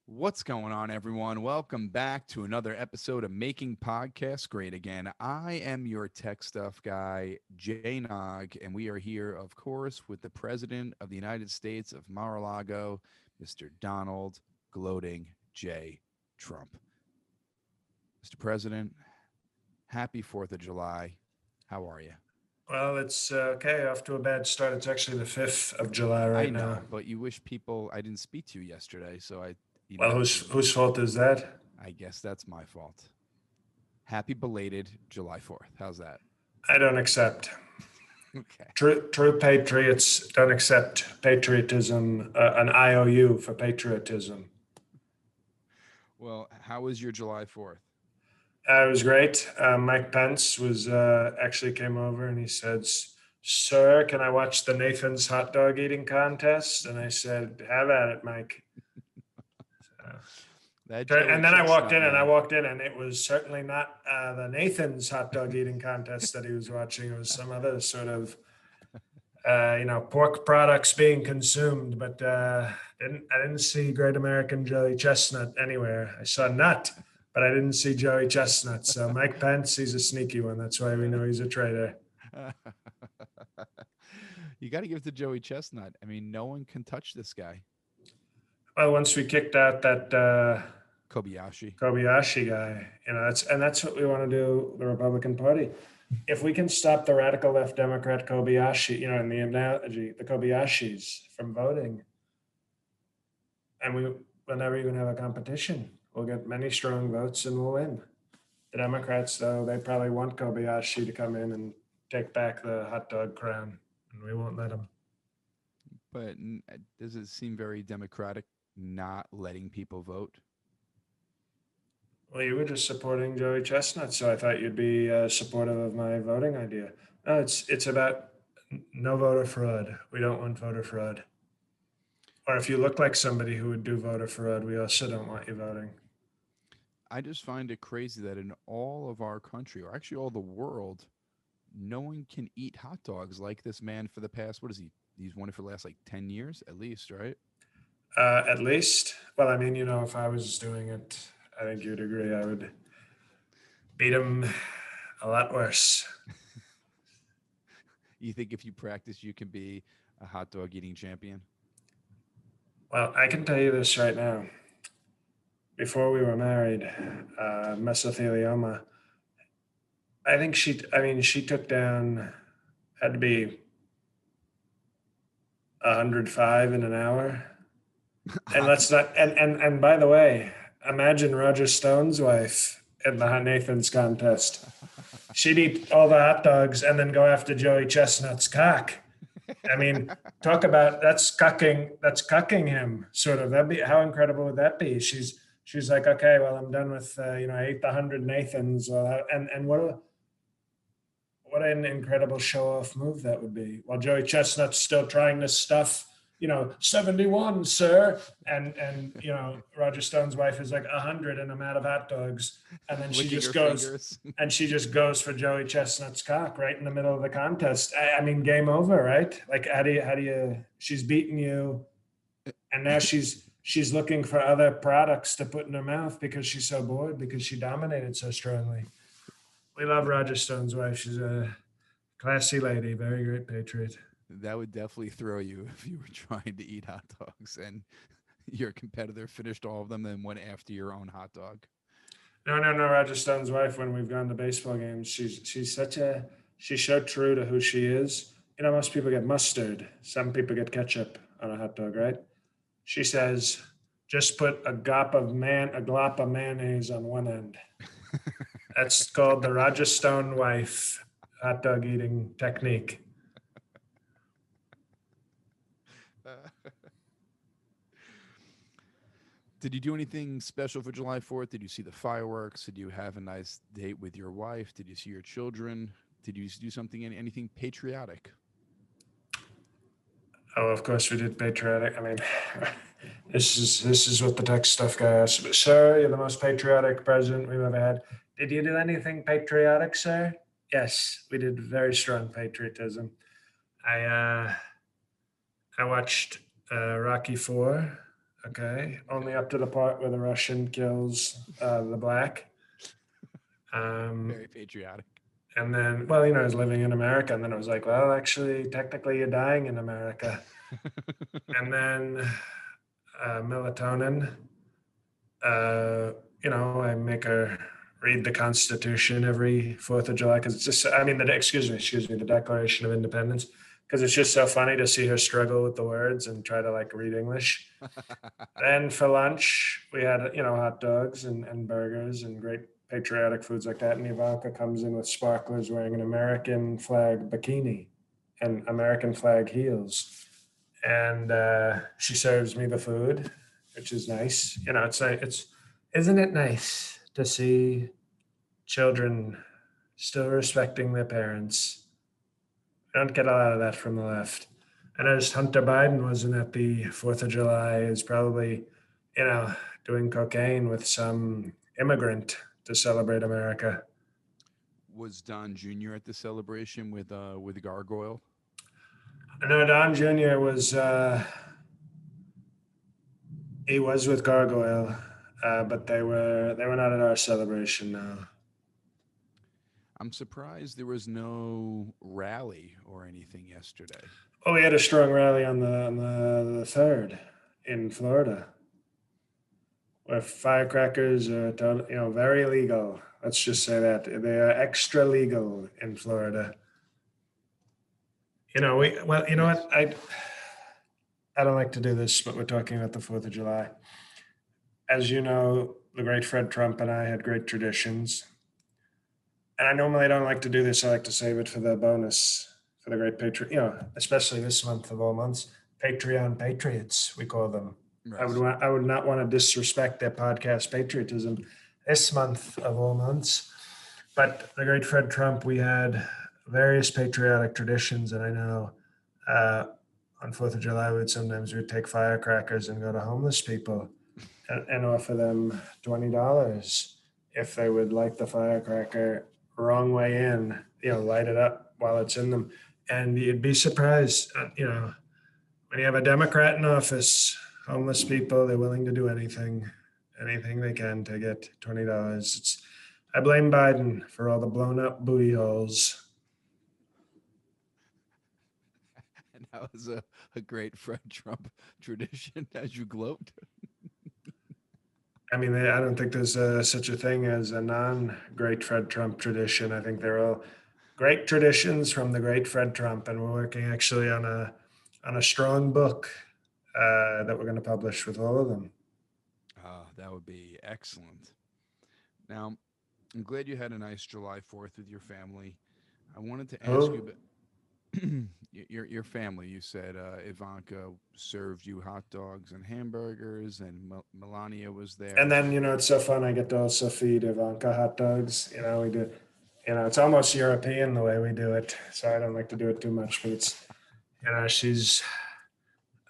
What's going on, everyone? Welcome back to another episode of Making Podcasts Great Again. I am your tech stuff guy, Jay Nog, and we are here, of course, with the President of the United States of Mar-a-Lago, Mr. Donald Gloating J. Trump. Mr. President, happy 4th of July. How are you? Well, it's okay. Off to a bad start. It's actually the 5th of July I right now. know, but you wish people I didn't speak to you yesterday, so Well, whose fault is that? I guess that's my fault. Happy belated July 4th. How's that? I don't accept. Okay. True patriots don't accept patriotism, an IOU for patriotism. Well, how was your July 4th? It was great. Mike Pence was actually came over and he said, "Sir, can I watch the Nathan's hot dog eating contest?" And I said, "Have at it, Mike." That Joey And then I walked Chestnut in, and man. it was certainly not the Nathan's hot dog eating contest that he was watching. It was some other sort of, pork products being consumed. But I didn't see Great American Joey Chestnut anywhere. I saw nut, but I didn't see Joey Chestnut. So Mike Pence, he's a sneaky one. That's why we know he's a traitor. You got to give it to Joey Chestnut. I mean, no one can touch this guy. Well, once we kicked out that Kobayashi. Kobayashi guy, that's what we want to do. The Republican Party. If we can stop the radical left Democrat Kobayashi, in the analogy, the Kobayashis from voting, and we'll never even have a competition. We'll get many strong votes and we'll win. The Democrats, though, they probably want Kobayashi to come in and take back the hot dog crown, and we won't let them. But does it seem very democratic not letting people vote? Well, you were just supporting Joey Chestnut, so I thought you'd be supportive of my voting idea. No, it's about no voter fraud. We don't want voter fraud. Or if you look like somebody who would do voter fraud, we also don't want you voting. I just find it crazy that in all of our country, or actually all the world, no one can eat hot dogs like this man for the past, what is he? He's won it for the last like 10 years at least, right? At least, well, I mean, if I was doing it, I think you'd agree I would beat him a lot worse. You think if you practice, you can be a hot dog eating champion? Well, I can tell you this right now. Before we were married, mesothelioma. She took down, had to be 105 in an hour. And let's not, and by the way, imagine Roger Stone's wife in the Nathan's contest. She'd eat all the hot dogs and then go after Joey Chestnut's cock. I mean, talk about that's cucking. That's cucking him, sort of. That'd be how incredible would that be? She's like, okay, well, I'm done with I ate the 100 Nathans, and what an incredible show off move that would be. While Joey Chestnut's still trying to stuff, 71, sir, and Roger Stone's wife is like 100, and I'm out of hot dogs, and then Licking her fingers. she just goes for Joey Chestnut's cock right in the middle of the contest. I mean, game over, right? Like, how do you? She's beaten you, and now she's looking for other products to put in her mouth because she's so bored because she dominated so strongly. We love Roger Stone's wife. She's a classy lady, very great patriot. That would definitely throw you if you were trying to eat hot dogs and your competitor finished all of them and went after your own hot dog. No. Roger Stone's wife. When we've gone to baseball games, she's so true to who she is. Most people get mustard. Some people get ketchup on a hot dog, right? She says, just put a glop of mayonnaise on one end. That's called the Roger Stone wife hot dog eating technique. Did you do anything special for July 4th? Did you see the fireworks? Did you have a nice date with your wife? Did you see your children? Did you do anything patriotic? Oh, of course we did patriotic. I mean, this is what the tech stuff guy asked. But sir, you're the most patriotic president we've ever had. Did you do anything patriotic, sir? Yes, we did very strong patriotism. I watched Rocky IV Okay, only Okay. up to the part where the Russian kills the black. Um, Very patriotic. and then, well, I was living in America, and then I was like, well, actually, technically, you're dying in America. And then melatonin. Uh, I make her read the Constitution every Fourth of July because it's just. I mean, excuse me, the Declaration of Independence, because it's just so funny to see her struggle with the words and try to like read English. Then for lunch, we had, hot dogs and burgers and great patriotic foods like that. And Ivanka comes in with sparklers wearing an American flag bikini and American flag heels. And she serves me the food, which is nice. Isn't it nice to see children still respecting their parents? I don't get a lot of that from the left. I noticed Hunter Biden wasn't at the 4th of July. Is probably, you know, doing cocaine with some immigrant to celebrate America. Was Don Jr. at the celebration with Gargoyle? I know Don Jr. he was with Gargoyle, but they were not at our celebration now. I'm surprised there was no rally or anything yesterday. Oh, we had a strong rally on the third in Florida, where firecrackers are very legal. Let's just say that they are extra legal in Florida. You know Yes. what? I don't like to do this, but we're talking about the 4th of July. As you know, the great Fred Trump and I had great traditions. And I normally don't like to do this. I like to save it for the bonus for the great Patriot, especially this month of all months. Patreon Patriots, we call them. Right. I would not want to disrespect their podcast patriotism this month of all months. But the great Fred Trump, we had various patriotic traditions, and I know uh, on 4th of July we'd take firecrackers and go to homeless people and offer them $20 if they would light the firecracker wrong way in, light it up while it's in them. And you'd be surprised, when you have a Democrat in office, homeless people, they're willing to do anything they can to get $20. I blame Biden for all the blown up booty holes. And that was a great Fred Trump tradition as you gloat. I mean, I don't think there's such a thing as a non-great Fred Trump tradition. I think they're all great traditions from the great Fred Trump, and we're working actually on a strong book that we're going to publish with all of them. That would be excellent. Now, I'm glad you had a nice July 4th with your family. I wanted to ask you Oh, about your family. You said Ivanka served you hot dogs and hamburgers, and Melania was and there. then it's so fun. I get to also feed Ivanka hot dogs. We do. It's almost European the way we do it. So I don't like to do it too much, but she's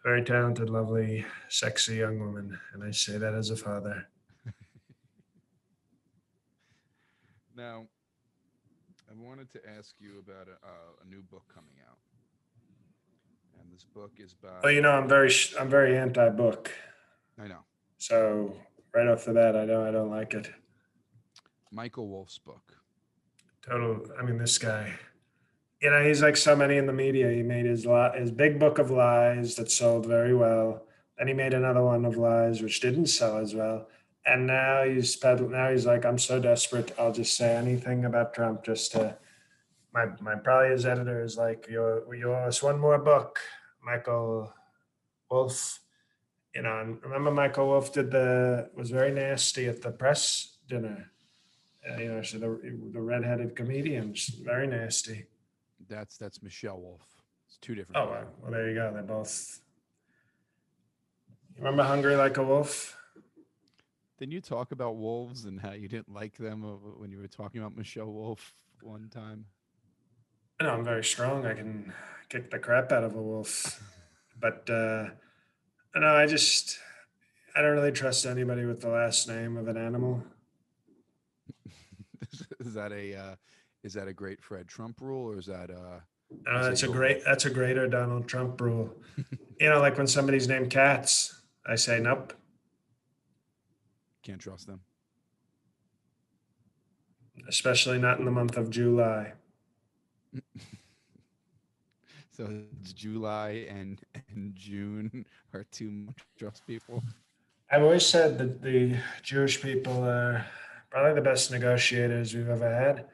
a very talented, lovely, sexy young woman, and I say that as a father. Now, I wanted to ask you about a new book coming out, and this book is Well, by I'm very anti-book. I know So right off the bat, I don't like it. Michael Wolff's book. Total. I mean, this guy. He's like so many in the media. He made his big book of lies that sold very well. Then he made another one of lies which didn't sell as well. And now he's like, I'm so desperate, I'll just say anything about Trump just to my probably his editor is like, you owe us one more book, Michael Wolff. And remember Michael Wolff was very nasty at the press dinner. So the redheaded comedians, very nasty. That's Michelle Wolf. It's two different Oh, wow. people. Well, there you go. They're both. You remember Hungry Like a Wolf? Didn't you talk about wolves and how you didn't like them when you were talking about Michelle Wolf one time? I'm very strong. I can kick the crap out of a wolf. But, no, I don't really trust anybody with the last name of an animal. is that a is that a great Fred Trump rule, or is that Uh, is that that's a your rule? great, that's a greater Donald Trump rule. Like when somebody's named Katz, I say nope. Can't trust them. Especially not in the month of July. So it's July and June are two months trust people. I've always said that the Jewish people are probably the best negotiators we've ever had.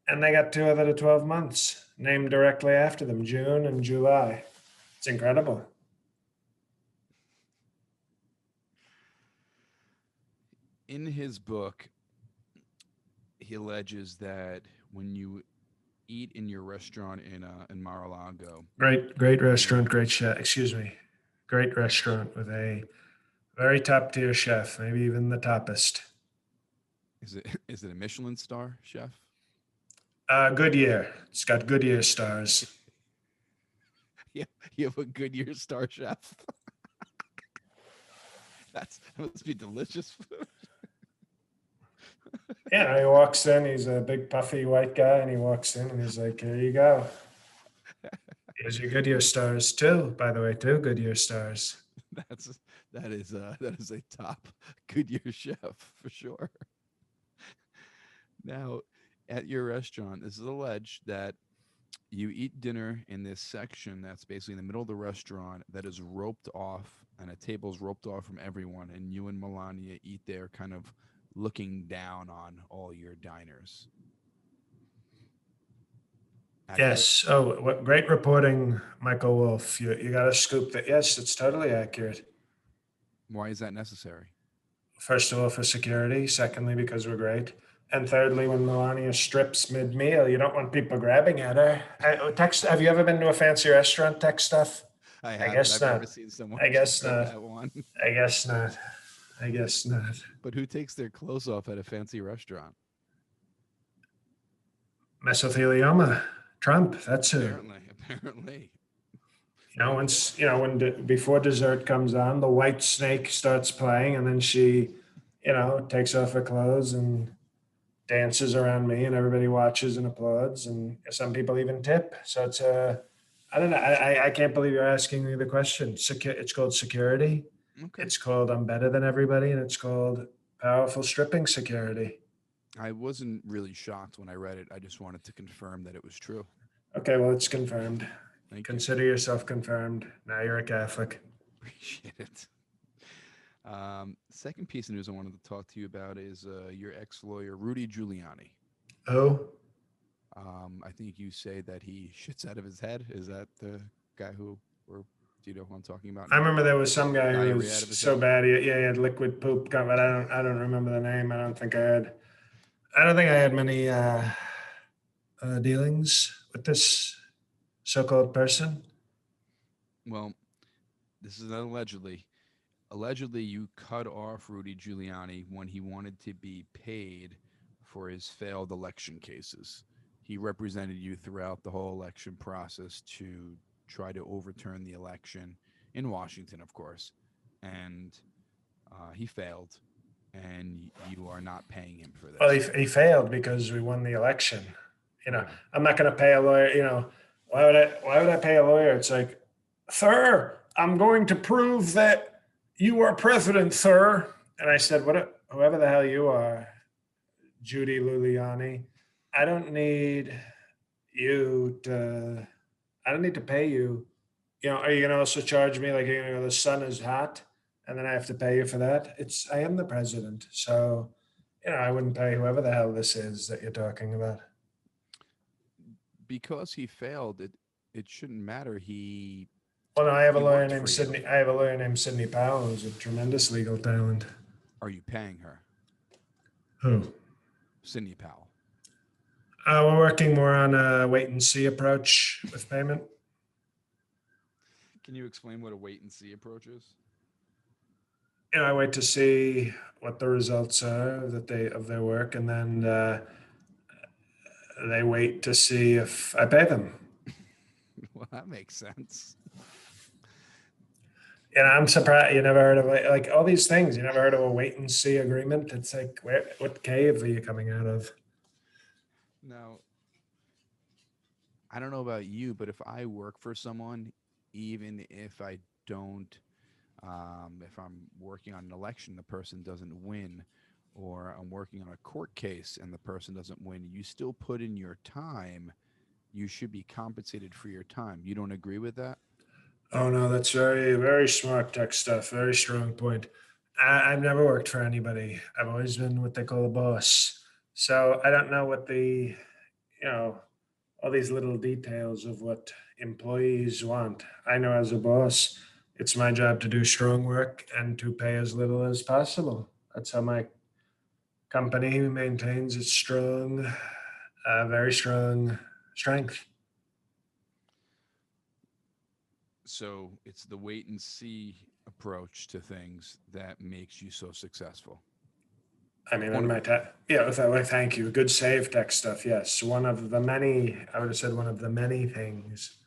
And they got two out of the 12 months named directly after them, June and July. It's incredible. In his book, he alleges that when you eat in your restaurant in Mar-a-Lago, Great restaurant, great chef. Excuse me. Great restaurant with a very top tier chef, maybe even the toppest. is it a Michelin star chef? Goodyear. It's got Goodyear stars. Yeah, you have a Goodyear star chef. That must be delicious food. Yeah, he walks in. He's a big puffy white guy, and he walks in and he's like, "Here you go. Here's your Goodyear stars too. By the way, two Goodyear stars." That's that is a top Goodyear chef for sure. Now, at your restaurant, this is alleged that you eat dinner in this section that's basically in the middle of the restaurant that is roped off, and a table's roped off from everyone, and you and Melania eat there, kind of looking down on all your diners. Accurate? Yes. Oh, what great reporting, Michael Wolff. You got to scoop that. Yes, it's totally accurate. Why is that necessary? First of all, for security. Secondly, because we're great. And thirdly, when Melania strips mid-meal, you don't want people grabbing at her. Text. Have you ever been to a fancy restaurant? Tech stuff. I I haven't. guess I've never not. seen someone I guess strip not. at one. I guess not. I guess not. But who takes their clothes off at a fancy restaurant? Mesothelioma. Trump. That's who. Apparently. Once when before dessert comes on, the white snake starts playing, and then she, takes off her clothes and dances around me, and everybody watches and applauds, and some people even tip. So it's I don't know. I can't believe you're asking me the question. It's called security. Okay. It's called I'm better than everybody, and it's called powerful stripping security. I wasn't really shocked when I read it. I just wanted to confirm that it was true. Okay, well, it's confirmed. Thank you. Consider yourself confirmed. Now you're a Catholic. Appreciate it. Second piece of news I wanted to talk to you about is your ex-lawyer, Rudy Giuliani. Oh, I think you say that he shits out of his head. Is that the guy or do you know who I'm talking about I now? remember there was some guy who Diarrhea was out of his so head? bad. He had liquid poop. But I don't remember the name. I don't think I had many dealings with this so-called person. Well, this is allegedly. Allegedly, you cut off Rudy Giuliani when he wanted to be paid for his failed election cases. He represented you throughout the whole election process to try to overturn the election in Washington, of course, and he failed, and you are not paying him for Well, this. he failed because we won the election. Okay. I'm not going to pay a lawyer. Why would I pay a lawyer? It's like, sir, I'm going to prove that you are president, sir. And I said, whoever the hell you are, Judy Luliani, I don't need you to, I don't need to pay you. Are you going to also charge me like, the sun is hot and then I have to pay you for that? I am the president. So, I wouldn't pay whoever the hell this is that you're talking about. Because he failed, it shouldn't matter. He Well, no, I have a he lawyer worked named for you. Sydney. I have a lawyer named Sydney Powell who's a tremendous legal talent. Are you paying her, Who? Cindy Powell? We're working more on a wait and see approach with payment. Can you explain what a wait and see approach is? I wait to see what the results are of their work, and then they wait to see if I pay them. Well, that makes sense. I'm surprised you never heard of like all these things. You never heard of a wait and see agreement. It's like, what cave are you coming out of? Now, I don't know about you, but if I work for someone, even if I don't If I'm working on an election, the person doesn't win, or I'm working on a court case and the person doesn't win, you still put in your time. You should be compensated for your time. You don't agree with that? Oh no, that's very, very smart tech stuff. Very strong point. I've never worked for anybody. I've always been what they call a boss. So I don't know what you know, all these little details of what employees want. I know as a boss, it's my job to do strong work and to pay as little as possible. That's how my company maintains its very strong strength. So it's the wait and see approach to things that makes you so successful. I mean, One in of, my tech, yeah, with that way, thank you. Good save tech stuff. Yes. One of the many, I would have said one of the many things.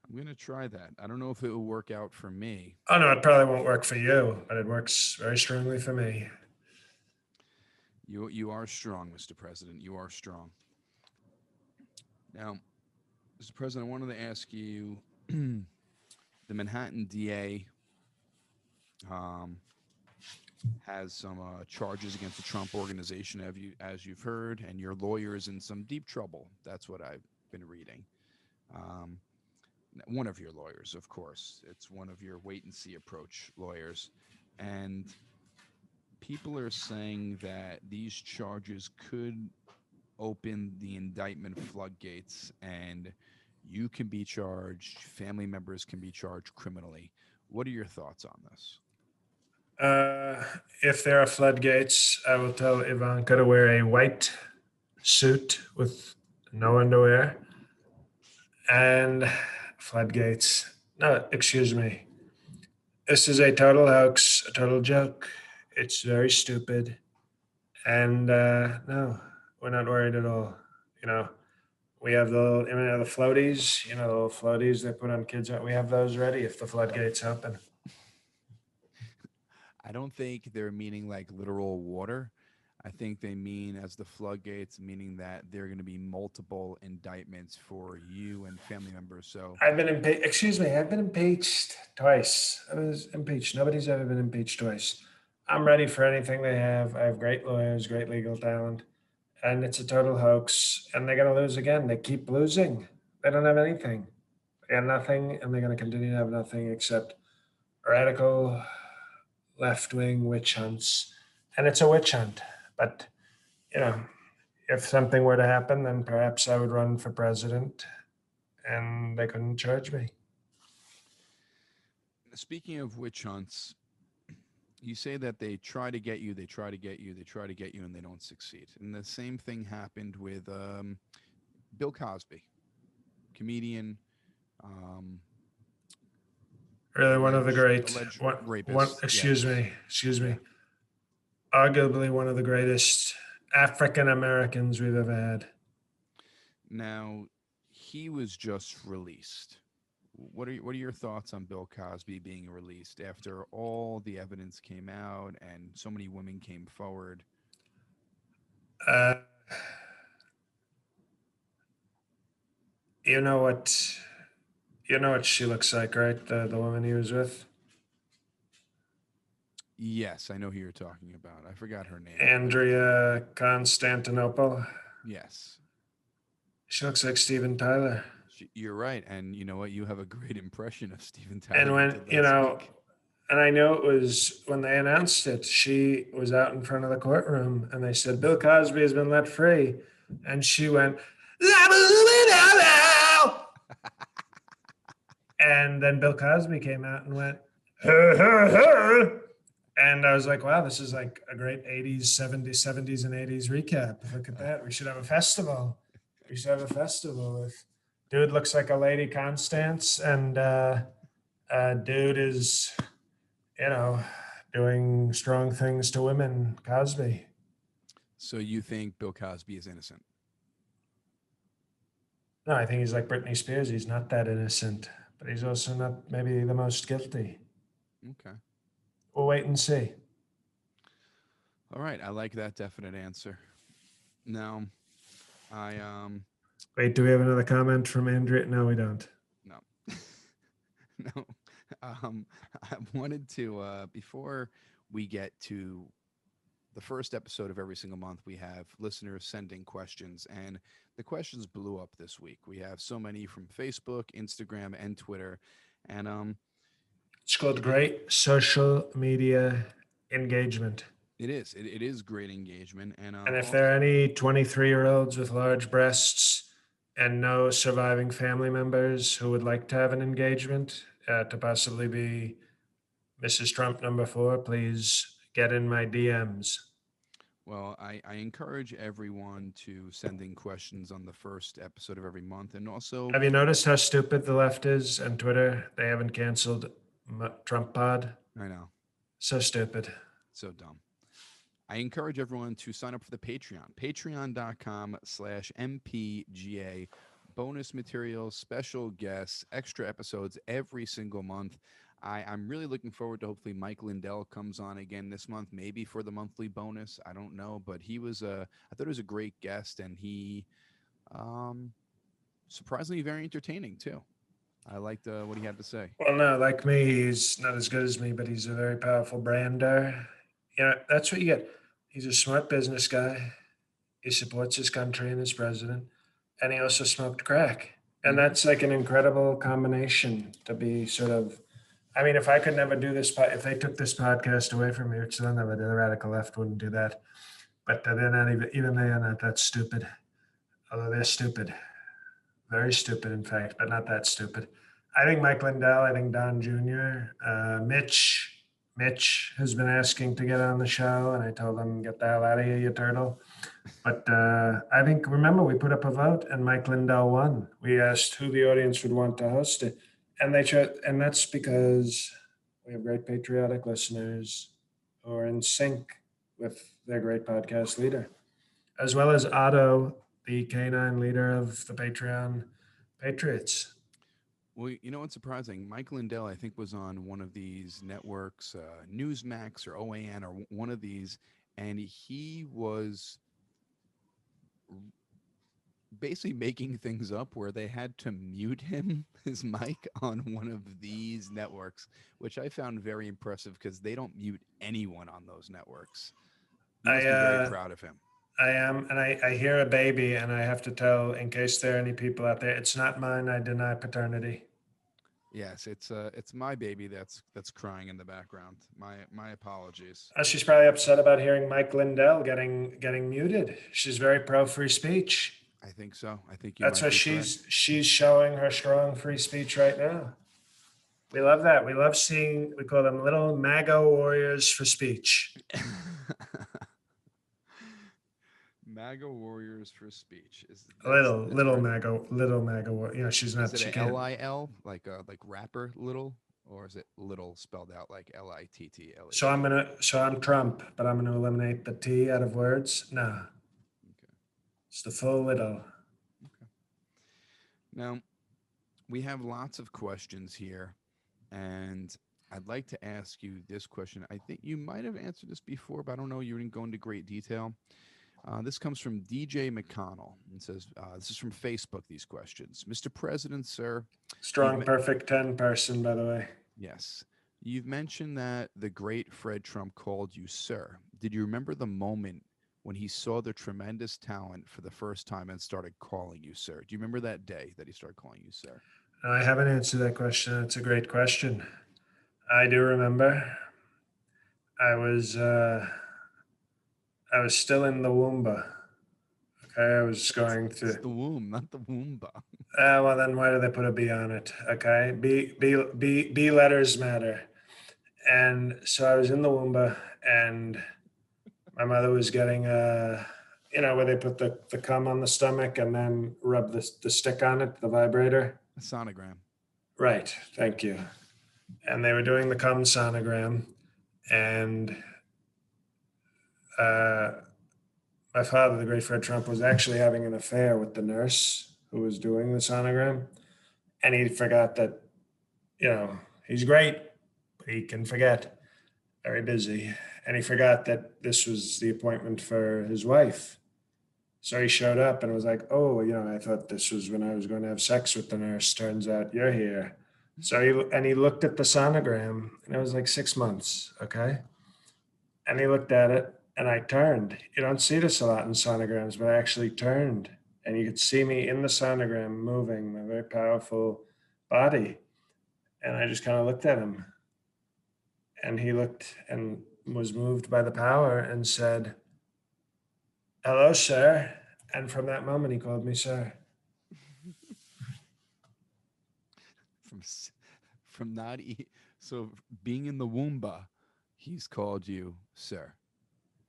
I'm going to try that. I don't know if it will work out for me. Oh, no, it probably won't work for you, but it works very strongly for me. You are strong, Mr. President. You are strong. Now, Mr. President, I wanted to ask you the Manhattan DA um, has some charges against the Trump organization, as you've heard, and your lawyer is in some deep trouble. That's what I've been reading. Um, one of your lawyers, of course. It's one of your wait and see approach lawyers. And people are saying that these charges could open the indictment floodgates and you can be charged, family members can be charged criminally. What are your thoughts on this? Uh, if there are floodgates, I will tell Ivanka to wear a white suit with no underwear and floodgates. No, excuse me. This is a total hoax, a total joke. It's very stupid. And no, we're not worried at all. You know, we have the floaties, the little floaties they put on kids. We have those ready if the floodgates open. I don't think they're meaning like literal water. I think they mean as the floodgates, meaning that there are going to be multiple indictments for you and family members. So, I've been impeached. Excuse me. I've been impeached twice. I was impeached. Nobody's ever been impeached twice. I'm ready for anything they have. I have great lawyers, great legal talent, and it's a total hoax. And they're going to lose again. They keep losing. They don't have anything. They have nothing, and they're going to continue to have nothing except radical left wing witch hunts. And it's a witch hunt. But, you know, if something were to happen, then perhaps I would run for president and they couldn't charge me. speaking of witch hunts, you say that they try to get you, they try to get you, they try to get you, and they don't succeed. And the same thing happened with Bill Cosby, comedian, um, Really, one of the great, alleged one, rapist. Yes, excuse yeah. me, arguably one of the greatest African Americans we've ever had. Now, he was just released. What are your thoughts on Bill Cosby being released after all the evidence came out and so many women came forward? Uh, you know what, you know what she looks like, right? The woman he was with, Yes, I know who you're talking about. I forgot her name, but Andrea Constantinople. yes, She looks like Steven Tyler. you're right. And you know what? You have a great impression of Steven And Tyler when until last week. and I know it was when they announced it, she was out in front of the courtroom and they said, Bill Cosby has been let free. And she went, and then Bill Cosby came out and went, "Her, her, her." And I was like, wow, this is like a great 80s, 70s, and 80s recap. Look at that. We should have a festival. We should have a festival with dude looks like a lady Constance and dude is, you know, doing strong things to women, Cosby. So you think Bill Cosby is innocent? No, I think he's like Britney Spears. He's not that innocent, but he's also not maybe the most guilty. Okay. We'll wait and see. All right. I like that definite answer. Now, I Wait, do we have another comment from Andrea? No, we don't. no. No. Um, I wanted to before we get to the first episode of every single month, we have listeners sending questions, and the questions blew up this week. We have so many from Facebook, Instagram, and Twitter, and It's called great social media engagement. it is great engagement, and And if also there are any 23-year-olds with large breasts and no surviving family members who would like to have an engagement to possibly be Mrs. Trump number four, please get in my DMs. well, I encourage everyone to send in questions on the first episode of every month, and also Have you noticed how stupid the left is on Twitter? They haven't canceled Trump Pod. I know, So stupid. so dumb. I encourage everyone to sign up for the Patreon, patreon.com/mpga. Bonus materials, special guests, extra episodes every single month. I'm really looking forward to hopefully Mike Lindell comes on again this month, maybe for the monthly bonus. I don't know, but he was I thought he was a great guest, and he um, surprisingly very entertaining too. I liked what he had to say. Well, no, like me, he's not as good as me, but he's a very powerful brander. You know, that's what you get. He's a smart business guy. He supports his country and his president, and he also smoked crack. And Hmm. that's like an incredible combination to be sort of. I mean, if I could never do this, if they took this podcast away from me, which they'll never do, the radical left wouldn't do that. But they're not even they are not that stupid. Although they're stupid, very stupid, in fact, but not that stupid. I think Mike Lindell, I think Don Jr., Mitch has been asking to get on the show, and I told him, get the hell out of here, you turtle. But I think, remember, we put up a vote and Mike Lindell won. We asked who the audience would want to host it. And they chose, and that's because we have great patriotic listeners who are in sync with their great podcast leader, as well as Otto, the canine leader of the Patreon Patriots. Well, you know what's surprising? Mike Lindell, I think, was on one of these networks, Newsmax or OAN or one of these, and he was basically making things up where they had to mute him, his mic, on one of these networks, which I found very impressive because they don't mute anyone on those networks. You I must be very proud of him. I am, and I hear a baby, and I have to tell, in case there are any people out there, it's not mine. I deny paternity. Yes, it's my baby that's crying in the background. My apologies. She's probably upset about hearing Mike Lindell getting muted. She's very pro free speech. I think so. I think you That's might why be correct. she's showing her strong free speech right now. We love that. We love seeing. We call them little MAGA warriors for speech. MAGA warriors for speech is that's Little very MAGA little MAGA. You know, she's is not. it She a can't. LIL like rapper little, or is it little spelled out like So LITTLE? I'm Trump, but I'm gonna eliminate the T out of words. No, Okay. it's the full little. Okay. Now we have lots of questions here, and I'd like to ask you this question. I think you might have answered this before, but I don't know. You didn't go into great detail. This comes from DJ McConnell and says, "This is from Facebook. These questions, Mr. President, sir, you've Strong, perfect 10 person, by the way. yes, you've mentioned that the great Fred Trump called you sir. Did you remember the moment when he saw the tremendous talent for the first time and started calling you sir? Do you remember that day that he started calling you sir?" I haven't answered that question. It's a great question. I do remember. I was uh, I was still in the Woomba. Okay, I was going It's to. the womb, not the Woomba. Well, then why do they put a B on it? Okay, B letters matter. And so I was in the Woomba, and my mother was getting where they put the cum on the stomach and then rub the stick on it, the vibrator. A sonogram. Right. Thank you. And they were doing the cum sonogram, and uh, my father, the great Fred Trump, was actually having an affair with the nurse who was doing the sonogram, and he forgot that, he's great, but he can forget. Very busy, and he forgot that this was the appointment for his wife. So he showed up and was like, "Oh, I thought this was when I was going to have sex with the nurse. Turns out you're here." So he looked at the sonogram, and it was like 6 months. Okay. And he looked at it, and I turned. You don't see this a lot in sonograms, but I actually turned, and you could see me in the sonogram moving, my very powerful body. And I just kind of looked at him, and he looked and was moved by the power and said, "Hello, sir." And from that moment, he called me sir. from s- from not so being in the womba, he's called you sir,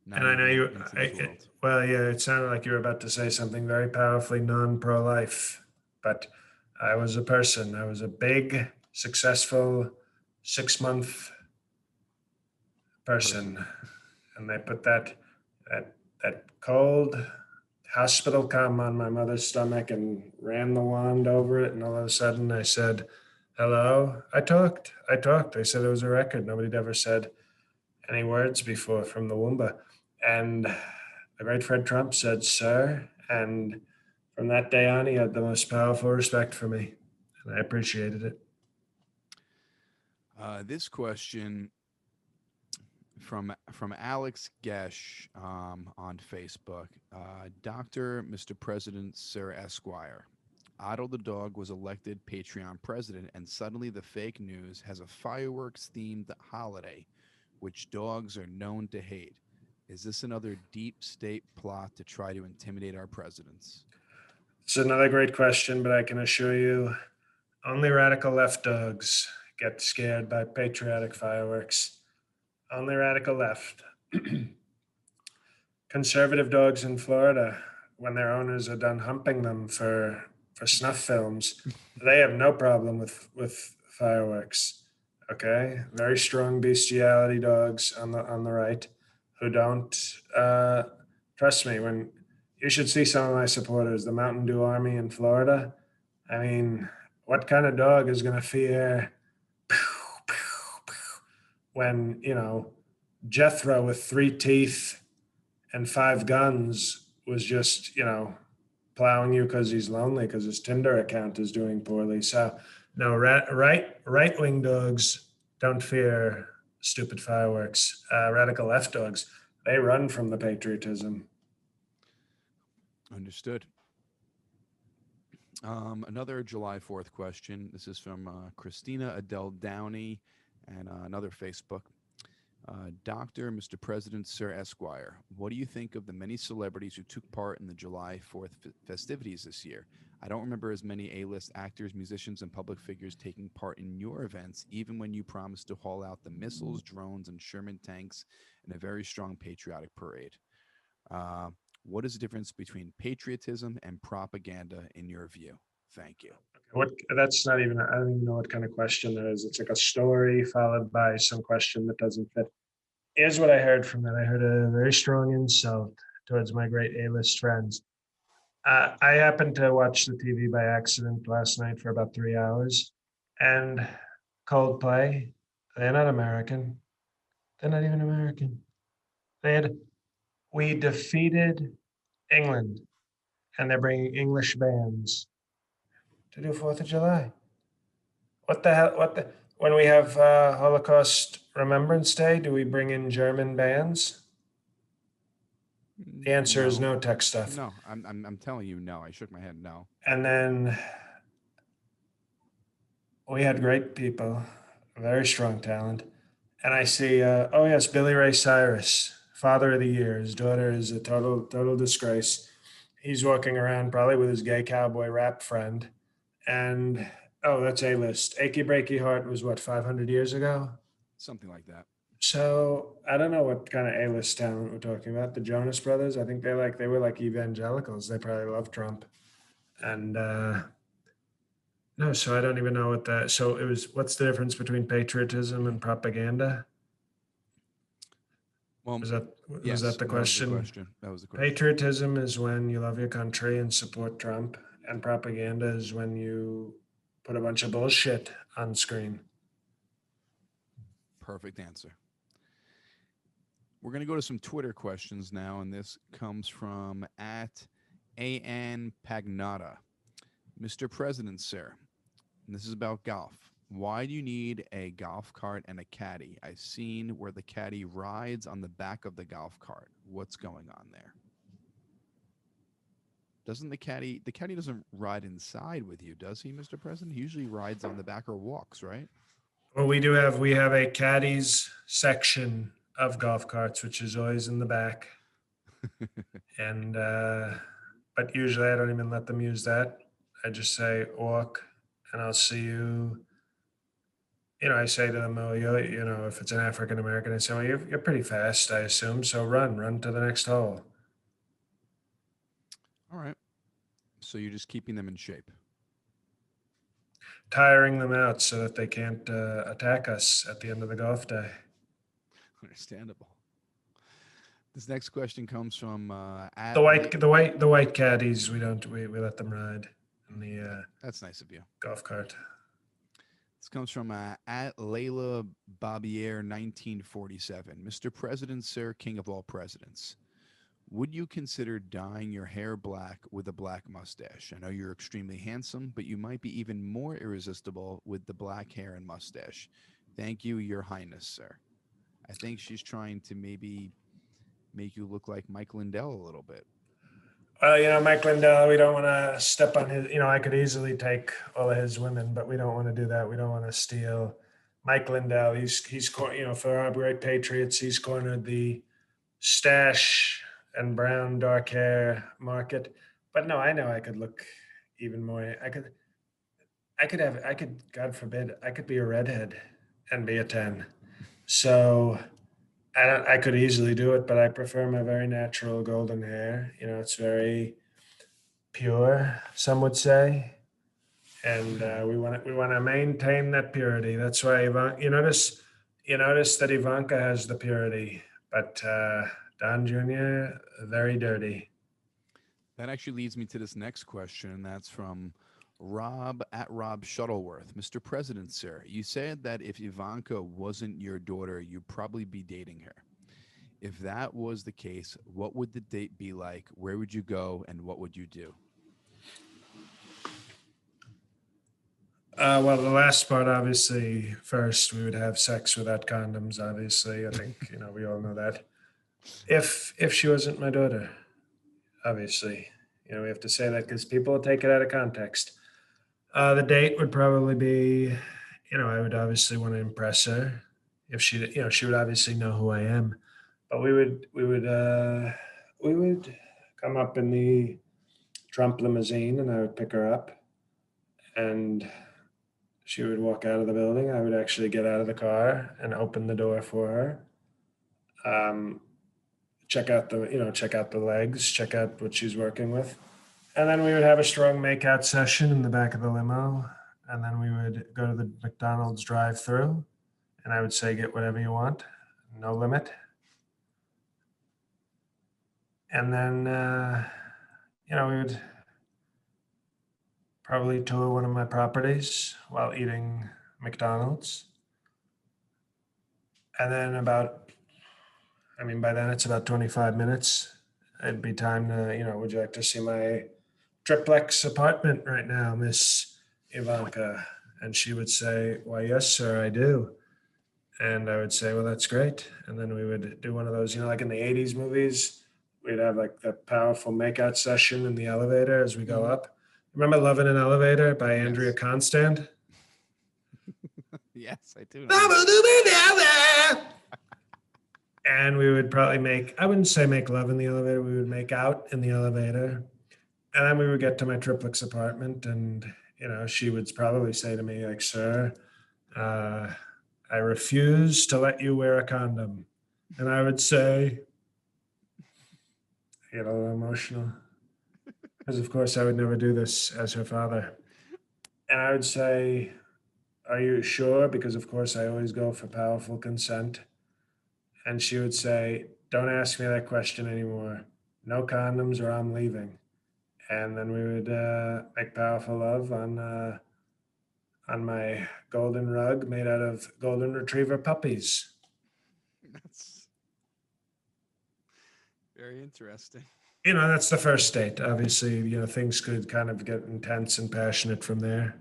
And not I know even you, into this world. well, yeah, it sounded like you were about to say something very powerfully non pro life, but I was a person. I was a big, successful 6 month Person. person. And they put that cold hospital cum on my mother's stomach and ran the wand over it. And all of a sudden I said, "Hello." I talked. I talked. I said it was a record. Nobody'd ever said any words before from the Woomba. And the great Fred Trump said, "Sir." And from that day on, he had the most powerful respect for me. And I appreciated it. This question from Alex Gesh on Facebook. Doctor, Mr. President, Sir Esquire. Otto the dog was elected Patreon president, and suddenly the fake news has a fireworks themed holiday, which dogs are known to hate. Is this another deep state plot to try to intimidate our presidents? It's another great question, but I can assure you only radical left dogs get scared by patriotic fireworks. Only radical left. Conservative dogs in Florida, when their owners are done humping them for snuff films, they have no problem with fireworks. Okay, very strong bestiality dogs on the right, who don't trust me. When you should see some of my supporters, the Mountain Dew Army in Florida. I mean, what kind of dog is going to fear when Jethro with 3 teeth and 5 guns was just plowing you because he's lonely because his Tinder account is doing poorly. So no, right wing dogs don't fear stupid fireworks. Radical left dogs, they run from the patriotism. Understood. Another July 4th question. This is from Christina Adele Downey and another Facebook. Doctor, Mr. President, Sir Esquire, what do you think of the many celebrities who took part in the July 4th festivities this year? I don't remember as many A-list actors, musicians, and public figures taking part in your events, even when you promised to haul out the missiles, drones, and Sherman tanks in a very strong patriotic parade. Uh, what is the difference between patriotism and propaganda in your view? Thank you. What that's not even I don't even know what kind of question that is. It's like a story followed by some question that doesn't fit. Here's what I heard from that. I heard a very strong insult towards my great A-list friends. I happened to watch the TV by accident last night for about 3 hours, and Coldplay, they're not American. They're not even American. They had we defeated England, and they're bringing English bands to do Fourth of July. What the hell? What the? When we have Holocaust Remembrance Day, do we bring in German bands? The answer is No, no, tech stuff. no, I'm telling you, no. I shook my head, no. And then we had great people, very strong talent. And I see, oh yes, Billy Ray Cyrus, Father of the Year. His daughter is a total disgrace. He's walking around probably with his gay cowboy rap friend. And oh, that's A list. Achy Breaky Heart was what, 500 years ago? Something like that. So I don't know what kind of A list talent we're talking about. The Jonas Brothers, I think they were like evangelicals. They probably love Trump. And no, so I don't even know what that. So it was. What's the difference between patriotism and propaganda? Well, Was that yes, the that was the question? question. That was the question. Patriotism is when you love your country and support Trump, and propaganda is when you put a bunch of bullshit on screen. Perfect answer. We're going to go to some Twitter questions now, and this comes from at AN Pagnotta. Mr. President, sir, and this is about golf. Why do you need a golf cart and a caddy? I've seen where the caddy rides on the back of the golf cart. What's going on there? Doesn't the caddy doesn't ride inside with you, does he, Mr. President? He usually rides on the back or walks, right? Well, we have a caddies section of golf carts, which is always in the back, and but usually I don't even let them use that. I just say walk, and I'll see you. I say to them, oh, if it's an African American, I say, well, you're pretty fast, I assume, so run to the next hole. All right. So you're just keeping them in shape. Tiring them out so that they can't attack us at the end of the golf day. Understandable. This next question comes from The at white, the white, the white caddies. We let them ride in the That's nice of you. golf cart. This comes from at Layla Babier 1947. Mr. President, sir, king of all presidents. Would you consider dyeing your hair black with a black mustache? I know you're extremely handsome, but you might be even more irresistible with the black hair and mustache. Thank you, Your Highness, sir. I think she's trying to maybe make you look like Mike Lindell a little bit. Well, Mike Lindell, we don't want to step on his. I could easily take all of his women, but we don't want to do that. We don't want to steal Mike Lindell. For our great Patriots, he's cornered the stash and brown dark hair market. But no, I know I could look even more. God forbid, I could be a redhead and be a 10. So I could easily do it, but I prefer my very natural golden hair. It's very pure, some would say, and we want to maintain that purity. That's why you notice that Ivanka has the purity, but Don Jr. very dirty. That actually leads me to this next question, and that's from Rob at Rob Shuttleworth. Mr. President, sir, you said that if Ivanka wasn't your daughter, you'd probably be dating her. If that was the case, what would the date be like? Where would you go, and what would you do? Well, the last part, obviously, first we would have sex without condoms. Obviously, I think we all know that. If she wasn't my daughter, obviously, we have to say that because people will take it out of context. The date would probably be, I would obviously want to impress her. If she would obviously know who I am, but we would come up in the Trump limousine, and I would pick her up, and she would walk out of the building. I would actually get out of the car and open the door for her. Check out the legs, check out what she's working with. And then we would have a strong makeout session in the back of the limo. And then we would go to the McDonald's drive-through, and I would say, get whatever you want, no limit. And then, we would probably tour one of my properties while eating McDonald's. And then by then it's about 25 minutes. It'd be time to, would you like to see my triplex apartment right now, Miss Ivanka? And she would say, why, yes, sir, I do. And I would say, well, that's great. And then we would do one of those, like in the 80s movies, we'd have like the powerful makeout session in the elevator as we go up. Remember Love in an Elevator by Andrea Constand? Yes, I do. And we would probably I wouldn't say make love in the elevator, we would make out in the elevator. And then we would get to my triplex apartment, and, she would probably say to me, like, sir, I refuse to let you wear a condom. And I would say, I get a little emotional, because of course I would never do this as her father. And I would say, are you sure? Because of course I always go for powerful consent. And she would say, don't ask me that question anymore. No condoms or I'm leaving. And then we would make powerful love on my golden rug made out of golden retriever puppies. That's very interesting. That's the first date. Obviously, things could kind of get intense and passionate from there.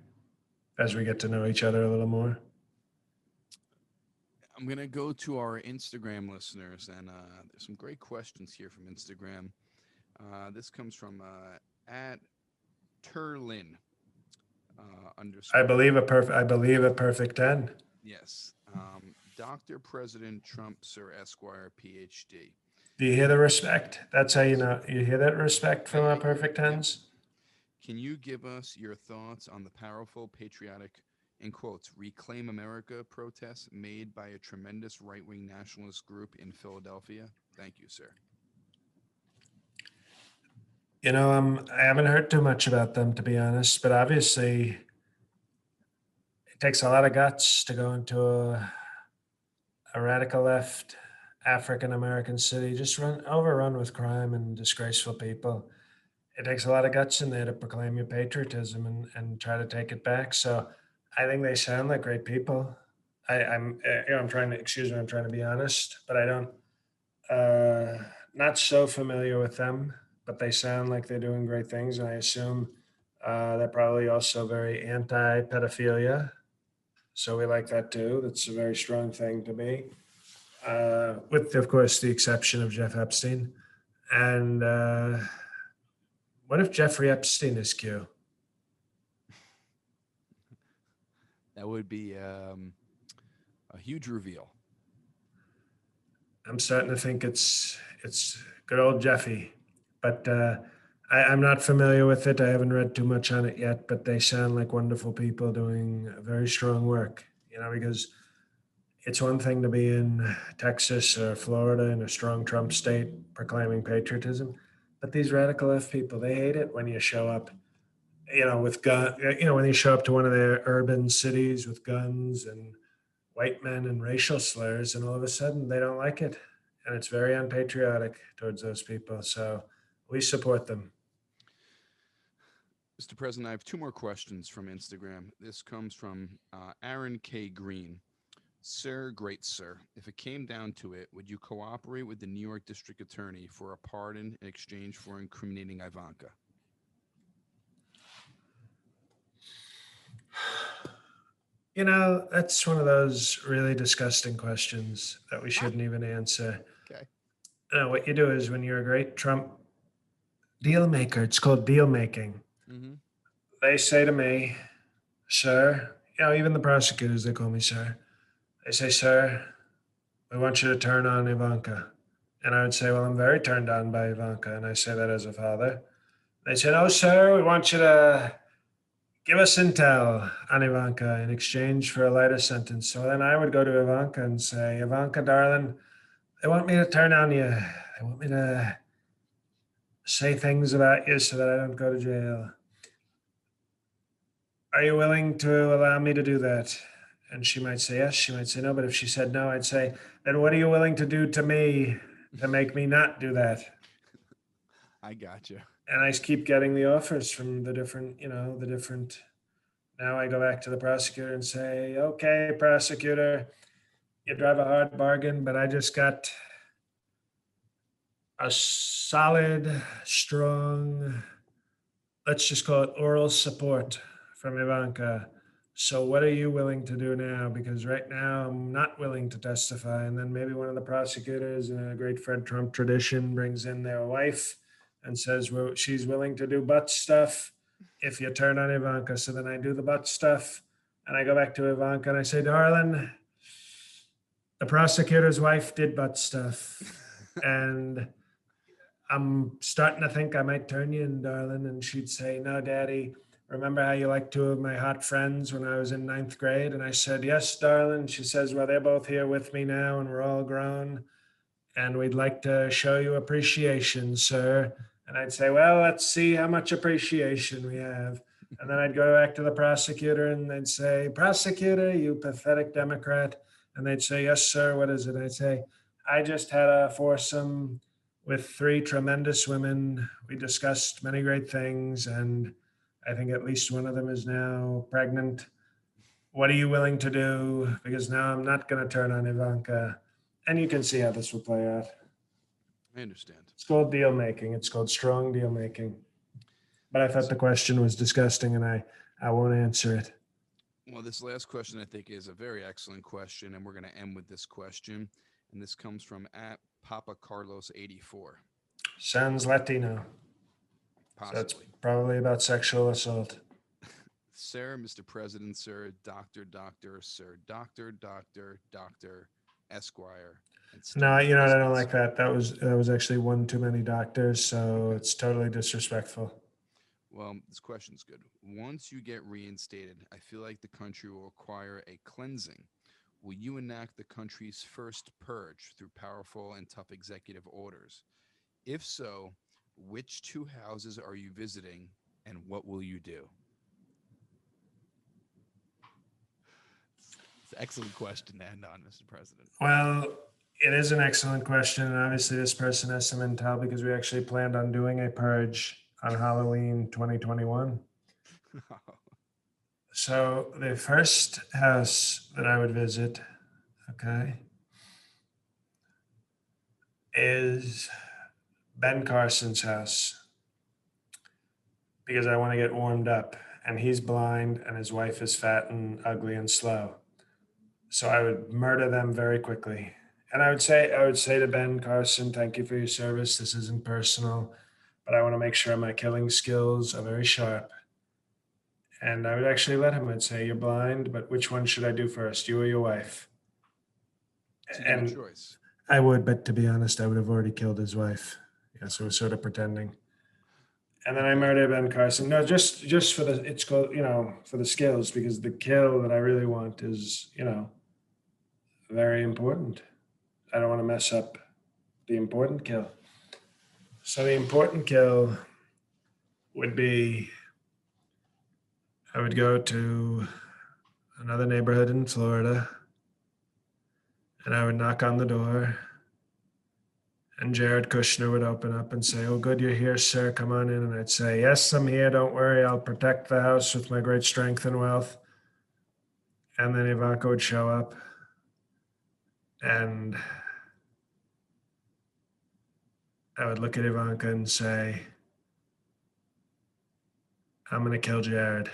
as we get to know each other a little more. I'm going to go to our Instagram listeners, and there's some great questions here from Instagram. This comes from at Turlin I underscore. believe a perfect 10. Yes. Dr. President Trump, Sir Esquire, PhD. Do you hear the respect? That's how you Yes. know. You hear that respect I, from our I hear it. perfect Yep. 10s? Can you give us your thoughts on the powerful, patriotic, in quotes, Reclaim America protests made by a tremendous right wing nationalist group in Philadelphia? Thank you, sir. I haven't heard too much about them, to be honest, but obviously it takes a lot of guts to go into a radical left African American city, just overrun with crime and disgraceful people. It takes a lot of guts in there to proclaim your patriotism and try to take it back. So I think they sound like great people. I'm trying to, excuse me, I'm trying to be honest, but I don't, not so familiar with them, but they sound like they're doing great things. And I assume they're probably also very anti pedophilia. So we like that too. That's a very strong thing to be, with, of course, the exception of Jeff Epstein. And what if Jeffrey Epstein is Q? That would be a huge reveal. I'm starting to think it's good old Jeffy, but I'm not familiar with it. I haven't read too much on it yet, but they sound like wonderful people doing very strong work. Because it's one thing to be in Texas or Florida in a strong Trump state proclaiming patriotism, but these radical left people, they hate it when you show up, with gun, when you show up to one of their urban cities with guns and white men and racial slurs, and all of a sudden they don't like it. And it's very unpatriotic towards those people. So we support them. Mr. President, I have two more questions from Instagram. This comes from Aaron K. Green. Sir, great sir, if it came down to it, would you cooperate with the New York District Attorney for a pardon in exchange for incriminating Ivanka? That's one of those really disgusting questions that we Ah, shouldn't even answer. okay. What you do is when you're a great Trump deal maker, it's called deal making. Mm-hmm. They say to me, sir, even the prosecutors, they call me sir. They say, sir, we want you to turn on Ivanka. And I would say, well, I'm very turned on by Ivanka. And I say that as a father. They said, oh, sir, we want you to give us intel on Ivanka in exchange for a lighter sentence. So then I would go to Ivanka and say, Ivanka, darling, they want me to turn on you. They want me to say things about you so that I don't go to jail. Are you willing to allow me to do that? And she might say yes, she might say no. But if she said no, I'd say, then what are you willing to do to me to make me not do that? I gotcha. And I keep getting the offers from the different. Now I go back to the prosecutor and say, okay, prosecutor, you drive a hard bargain, but I just got a solid, strong, let's just call it oral support from Ivanka. So what are you willing to do now? Because right now I'm not willing to testify. And then maybe one of the prosecutors in a great Fred Trump tradition brings in their wife and says, well, she's willing to do butt stuff if you turn on Ivanka. So then I do the butt stuff and I go back to Ivanka and I say, darling, the prosecutor's wife did butt stuff. And I'm starting to think I might turn you in, darling. And she'd say, no, daddy, remember how you liked two of my hot friends when I was in ninth grade? And I said, yes, darling. She says, well, they're both here with me now and we're all grown. And we'd like to show you appreciation, sir. And I'd say, well, let's see how much appreciation we have. And then I'd go back to the prosecutor and they'd say, prosecutor, you pathetic Democrat. And they'd say, yes, sir. What is it? I'd say, I just had a foursome with three tremendous women. We discussed many great things. And I think at least one of them is now pregnant. What are you willing to do? Because now I'm not going to turn on Ivanka. And you can see how this will play out. I understand. It's called deal making. It's called strong deal making. But I thought the question was disgusting and I won't answer it. Well, this last question I think is a very excellent question, and we're going to end with this question. And this comes from at Papa Carlos 84. Sounds Latino. So it's Possibly. probably about sexual assault. Sir, Mr. President, sir, doctor, sir, doctor, Esquire, and No, student vice I don't like president. that. That was actually one too many doctors, so it's totally disrespectful. Well, this question's good. Once you get reinstated, I feel like the country will require a cleansing. Will you enact the country's first purge through powerful and tough executive orders? If so, which two houses are you visiting and what will you do? It's an excellent question to end on, Mr. President. Well, it is an excellent question, and obviously this person has some intel because we actually planned on doing a purge on Halloween 2021. So the first house that I would visit, okay, is Ben Carson's house because I want to get warmed up. And he's blind and his wife is fat and ugly and slow. So I would murder them very quickly. And I would say to Ben Carson, thank you for your service. This isn't personal, but I want to make sure my killing skills are very sharp. And I would actually let him. I'd say, you're blind, but which one should I do first, you or your wife? It's a good And choice. I would, but to be honest, I would have already killed his wife. Yeah, so we're sort of pretending. And then I Okay. murder Ben Carson. No, just for the it's called for the skills because the kill that I really want is very important. I don't want to mess up the important kill. So the important kill would be I would go to another neighborhood in Florida and I would knock on the door and Jared Kushner would open up and say, "Oh, good, you're here, sir. Come on in." And I'd say, "Yes, I'm here. Don't worry. I'll protect the house with my great strength and wealth." And then Ivanka would show up and I would look at Ivanka and say, "I'm going to kill Jared."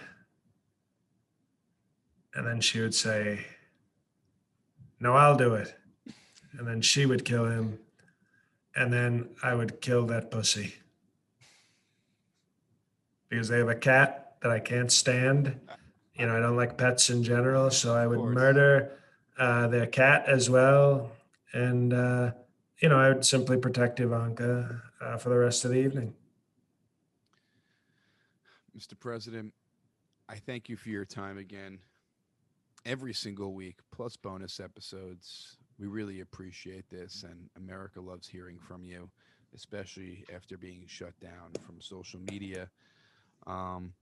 And then she would say, "No, I'll do it." And then she would kill him. And then I would kill that pussy because they have a cat that I can't stand. I don't like pets in general. So I Of would course. murder their cat as well. And, I would simply protect Ivanka for the rest of the evening. Mr. President, I thank you for your time again. Every single week, plus bonus episodes. We really appreciate this, and America loves hearing from you, especially after being shut down from social media. Um,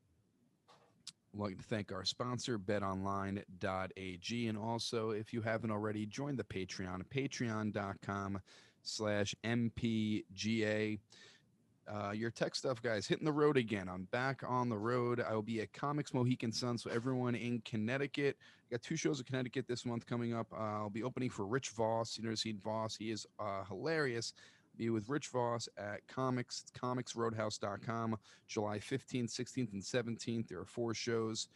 I'd like to thank our sponsor, betonline.ag. And also, if you haven't already, join the Patreon, patreon.com/MPGA. Your tech stuff, guys, hitting the road again. I'm back on the road. I will be at Comics Mohican Sun. So everyone in Connecticut, got two shows in Connecticut this month coming up. I'll be opening for Rich Voss. You know, seen Voss. He is hilarious. Be with Rich Voss at comicsroadhouse.com, July 15th, 16th, and 17th. There are 4 shows.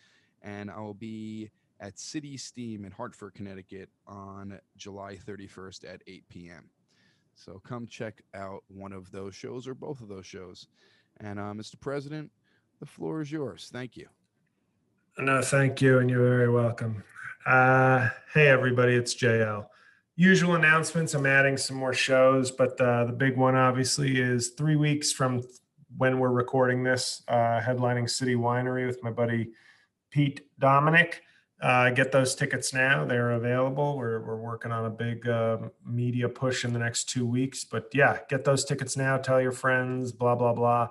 And I will be at City Steam in Hartford, Connecticut on July 31st at 8 p.m. So come check out one of those shows or both of those shows. And Mr. President, the floor is yours. Thank you. No, thank you. And you're very welcome. Hey, everybody, it's JL. Usual announcements. I'm adding some more shows, but the big one obviously is 3 weeks from when we're recording this, headlining City Winery with my buddy Pete Dominic. Get those tickets now. They're available. We're working on a big media push in the next 2 weeks. But yeah, get those tickets now. Tell your friends, blah, blah, blah.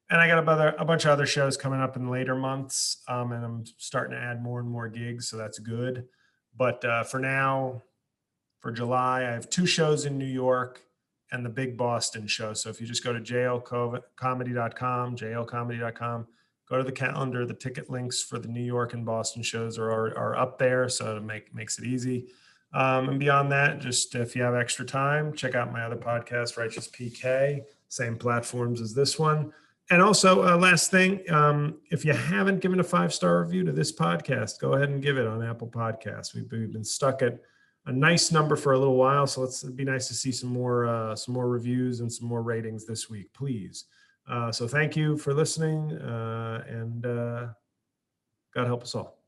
And I got a bunch of other shows coming up in later months. And I'm starting to add more and more gigs. So that's good. But for now, for July, I have 2 shows in New York and the big Boston show. So if you just go to jlcomedy.com, go to the calendar. The ticket links for the New York and Boston shows are up there, so it makes it easy. And beyond that, just if you have extra time, check out my other podcast, Righteous PK, same platforms as this one. And also, last thing, if you haven't given a 5-star review to this podcast, go ahead and give it on Apple Podcasts. We've been stuck at a nice number for a little while, so it'd be nice to see some more reviews and some more ratings this week, please. So thank you for listening, and God help us all.